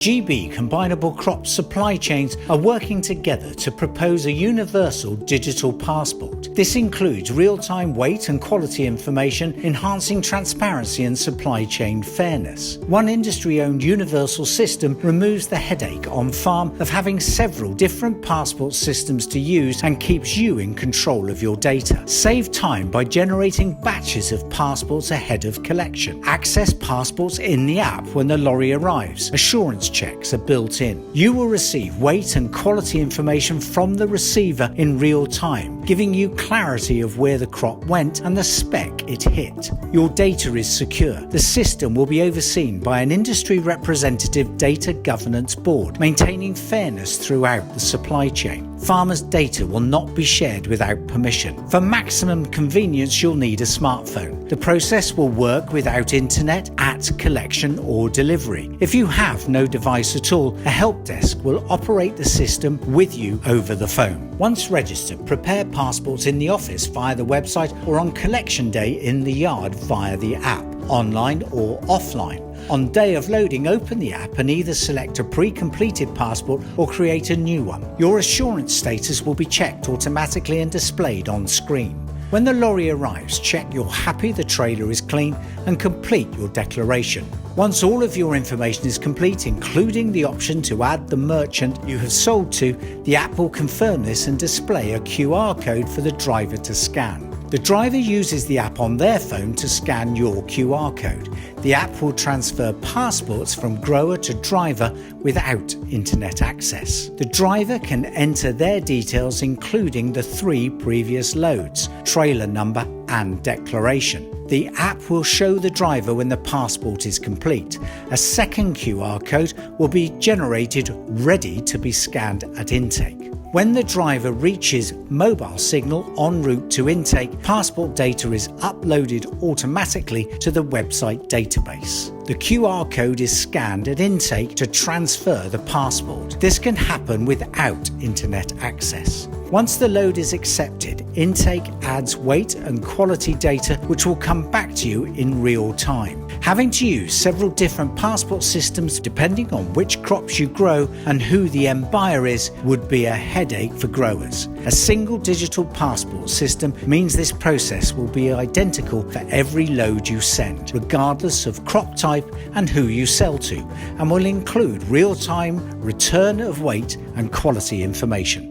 AHDB combinable crop supply chains are working together to propose a universal digital passport. This includes real-time weight and quality information, enhancing transparency and supply chain fairness. One industry-owned universal system removes the headache on farm of having several different passport systems to use and keeps you in control of your data. Save time by generating batches of passports ahead of collection. Access passports in the app when the lorry arrives. Assurance checks are built in. You will receive weight and quality information from the receiver in real time, giving you clarity of where the crop went and the spec it hit. Your data is secure. The system will be overseen by an industry representative data governance board, maintaining fairness throughout the supply chain. Farmers' data will not be shared without permission. For maximum convenience, you'll need a smartphone. The process will work without internet, at collection or delivery. If you have no device at all, a help desk will operate the system with you over the phone. Once registered, prepare passports in the office via the website or on collection day in the yard via the app, online or offline. On day of loading, open the app and either select a pre-completed passport or create a new one. Your assurance status will be checked automatically and displayed on screen. When the lorry arrives, check you're happy the trailer is clean and complete your declaration. Once all of your information is complete, including the option to add the merchant you have sold to, the app will confirm this and display a QR code for the driver to scan. The driver uses the app on their phone to scan your QR code. The app will transfer passports from grower to driver without internet access. The driver can enter their details, including the 3 previous loads, trailer number and declaration. The app will show the driver when the passport is complete. A second QR code will be generated ready to be scanned at intake. When the driver reaches mobile signal en route to intake, passport data is uploaded automatically to the website database. The QR code is scanned at intake to transfer the passport. This can happen without internet access. Once the load is accepted, intake adds weight and quality data which will come back to you in real time. Having to use several different passport systems depending on which crops you grow and who the end buyer is would be a headache for growers. A single digital passport system means this process will be identical for every load you send, regardless of crop type and who you sell to, and will include real-time return of weight and quality information.